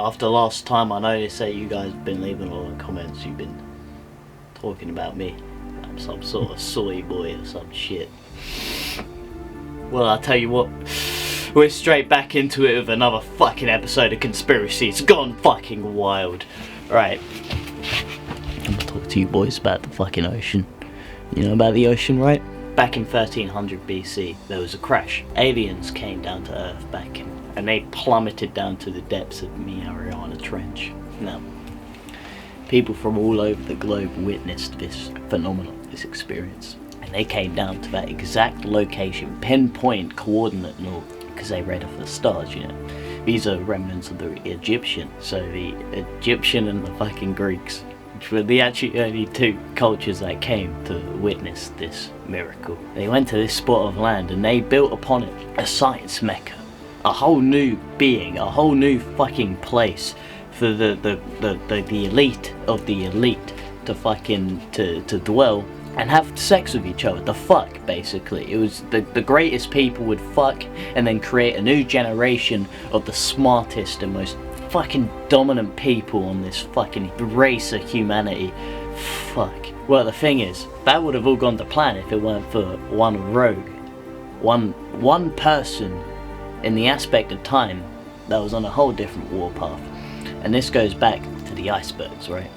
after last time, I noticed that you guys have been leaving a lot of comments. You've been talking about me. I'm some sort of soy boy or some shit. Well, I'll tell you what. We're straight back into it with another fucking episode of Conspiracy. It's gone fucking wild. Right. I'm gonna talk to you boys about the fucking ocean. You know about the ocean, right? Back in 1300 BC, there was a crash. Aliens came down to Earth and they plummeted down to the depths of Mariana Trench. Now, people from all over the globe witnessed this phenomenon, this experience. And they came down to that exact location, pinpoint coordinate north, because they read off the stars, you know. These are remnants of the Egyptian. So the Egyptian and the fucking Greeks, which were the actually only two cultures that came to witness this miracle. They went to this spot of land and they built upon it a science mecca. A whole new being, a whole new fucking place for the elite of the elite to fucking to dwell and have sex with each other, to fuck, basically. It was the greatest people would fuck and then create a new generation of the smartest and most fucking dominant people on this fucking race of humanity. Fuck. Well, the thing is, that would have all gone to plan if it weren't for one rogue. One person in the aspect of time that was on a whole different warpath. And this goes back to the icebergs, right?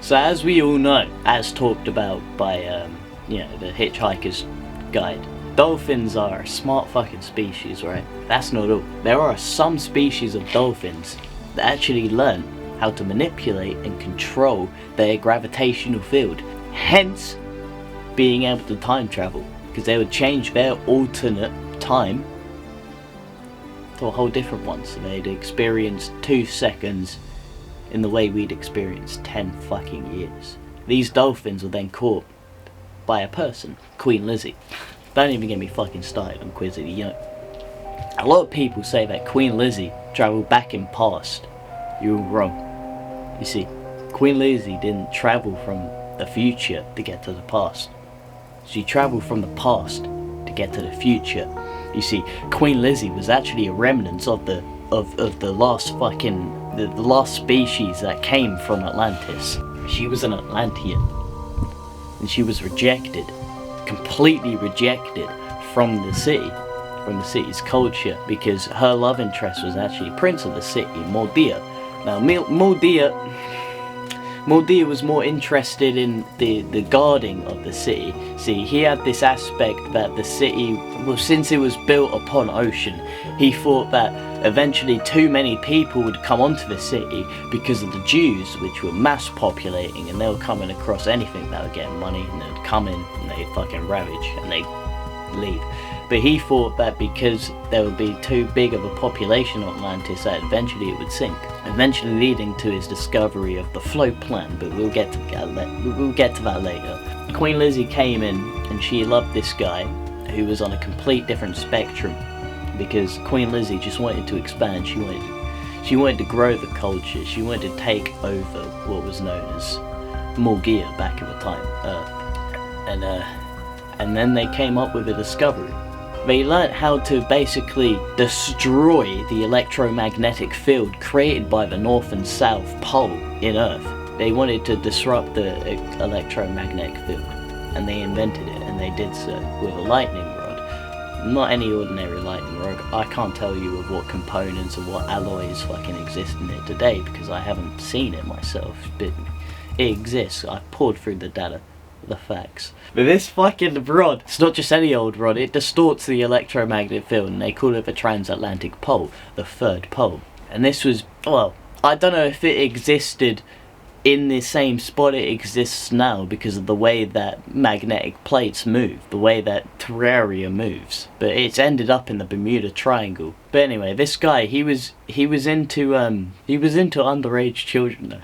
So as we all know, as talked about by the Hitchhiker's Guide, dolphins are a smart fucking species, right? That's not all. There are some species of dolphins that actually learn how to manipulate and control their gravitational field, hence being able to time travel, because they would change their alternate time to a whole different one, so they'd experience 2 seconds in the way we'd experience 10 fucking years. These dolphins were then caught by a person, Queen Lizzie. Don't even get me fucking started on Queen Lizzie, you know. A lot of people say that Queen Lizzie travelled back in past. You're all wrong. You see, Queen Lizzie didn't travel from the future to get to the past. She travelled from the past to get to the future. You see, Queen Lizzie was actually a remnant of the last fucking the last species that came from Atlantis. She was an Atlantean, and she was rejected, completely rejected from the city's culture, because her love interest was actually Prince of the city, Mordia. Now, Mordia was more interested in the guarding of the city. See, he had this aspect that the city, well, since it was built upon ocean, he thought that eventually too many people would come onto the city because of the Jews, which were mass populating, and they were coming across anything that would get money, and they'd come in and they'd fucking ravage and they'd leave. But he thought that because there would be too big of a population on Atlantis, that eventually it would sink, eventually leading to his discovery of the float plan. But we'll get to that later. Queen Lizzie came in and she loved this guy who was on a complete different spectrum, because Queen Lizzie just wanted to expand. She wanted to grow the culture. She wanted to take over what was known as Morgia back in the time, Earth. And then they came up with a discovery. They learnt how to basically destroy the electromagnetic field created by the North and South Pole in Earth. They wanted to disrupt the electromagnetic field, and they invented it, and they did so with a lightning rod. Not any ordinary lightning rod. I can't tell you of what components or what alloys fucking exist in it today, because I haven't seen it myself, but it exists. I've poured through the data, the facts. But this fucking rod, it's not just any old rod, it distorts the electromagnetic field, and they call it the transatlantic pole, the third pole. And this was, well, I don't know if it existed in the same spot it exists now because of the way that magnetic plates move, the way that terraria moves, but it's ended up in the Bermuda Triangle. But anyway, this guy, he was into underage children.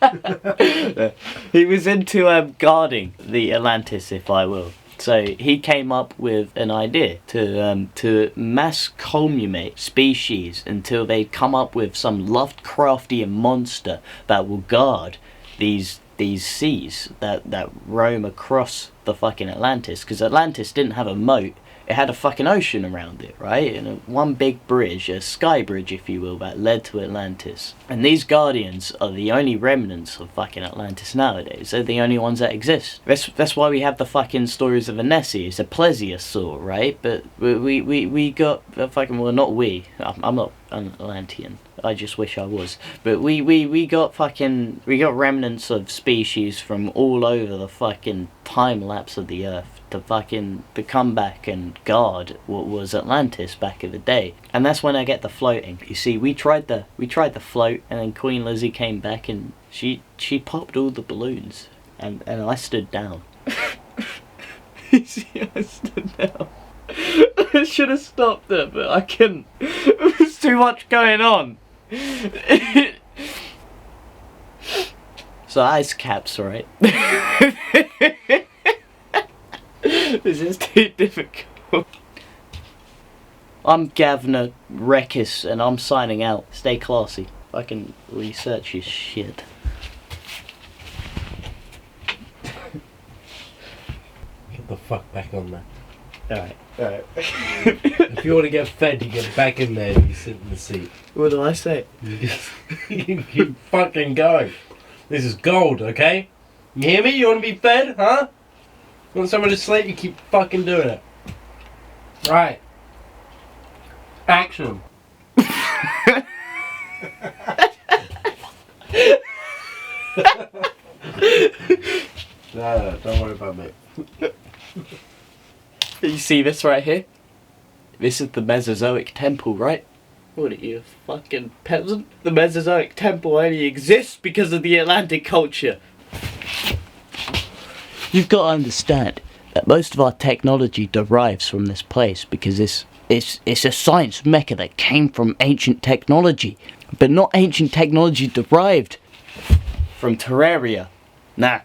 No. He was into guarding the Atlantis, if I will. So he came up with an idea to mass culminate species until they come up with some Lovecraftian monster that will guard these seas that roam across the fucking Atlantis. Because Atlantis didn't have a moat, it had a fucking ocean around it, right? And one big bridge, a sky bridge if you will, that led to Atlantis. And these guardians are the only remnants of fucking Atlantis nowadays. They're the only ones that exist. That's why we have the fucking stories of Nessie. It's a plesiosaur, right? But we got fucking, well, not we. I'm not an Atlantean. I just wish I was. But we got remnants of species from all over the fucking time lapse of the earth to come back and guard what was Atlantis back in the day. And that's when I get the floating. You see, we tried the float, and then Queen Lizzie came back and she popped all the balloons, and I stood down. You see, I stood down. I should have stopped it, but I couldn't. There was too much going on. So ice caps, right? This is too difficult. I'm Governor Rekis and I'm signing out. Stay classy. Fucking research your shit. Get the fuck back on there. Alright. If you want to get fed, you get back in there and you sit in the seat. What do I say? You keep fucking going. This is gold, okay? You hear me? You want to be fed, huh? You want someone to sleep? You keep fucking doing it. Right. Action. No, don't worry about me. You see this right here? This is the Mesozoic temple, right? What are you, a fucking peasant? The Mesozoic temple only exists because of the Atlantic culture. You've got to understand that most of our technology derives from this place because it's a science mecca that came from ancient technology, but not ancient technology derived from Terraria. Nah,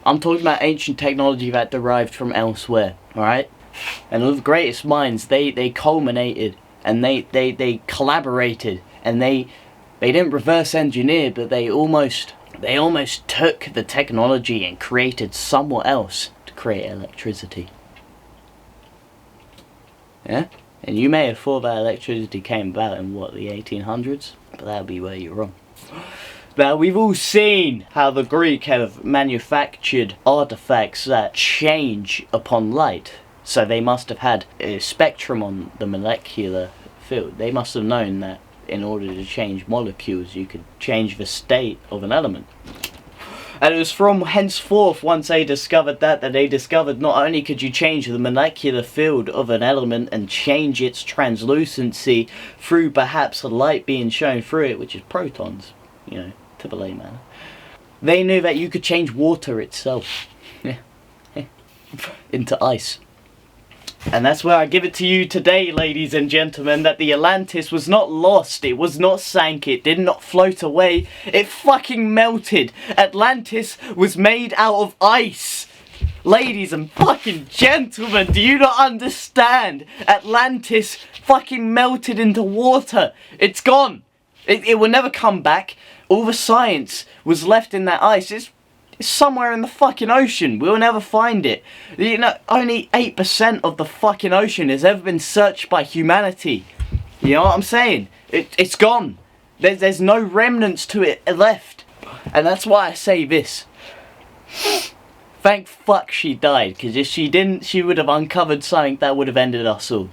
I'm talking about ancient technology that derived from elsewhere, alright? And all the greatest minds, they culminated and they collaborated, and they didn't reverse engineer, but they almost took the technology and created somewhat else to create electricity. Yeah? And you may have thought that electricity came about in, what, the 1800s? But that'll be where you're wrong. Now, we've all seen how the Greek have manufactured artifacts that change upon light. So they must have had a spectrum on the molecular field. They must have known that in order to change molecules, you could change the state of an element. And it was from henceforth, once they discovered that they discovered not only could you change the molecular field of an element and change its translucency through perhaps a light being shown through it, which is protons, you know, to the layman. They knew that you could change water itself into ice. And that's where I give it to you today, ladies and gentlemen, that the Atlantis was not lost, it was not sank, it did not float away, it fucking melted. Atlantis was made out of ice. Ladies and fucking gentlemen, do you not understand? Atlantis fucking melted into water. It's gone. It will never come back. All the science was left in that ice. It's somewhere in the fucking ocean. We'll never find it. You know, only 8% of the fucking ocean has ever been searched by humanity. You know what I'm saying? It's gone. There's no remnants to it left. And that's why I say this. Thank fuck she died, because if she didn't, she would have uncovered something that would have ended us all.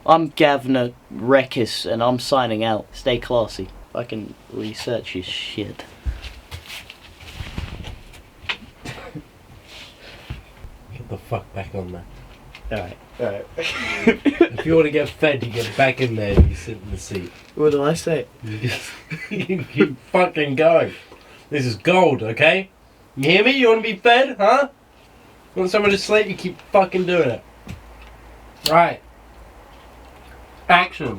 I'm Governor Rekis and I'm signing out. Stay classy. Fucking research your shit. Get the fuck back on there. Alright. If you want to get fed, you get back in there and you sit in the seat. What do I say? You keep fucking going. This is gold, okay? You hear me? You want to be fed, huh? You want someone to sleep? You keep fucking doing it. Right. Action.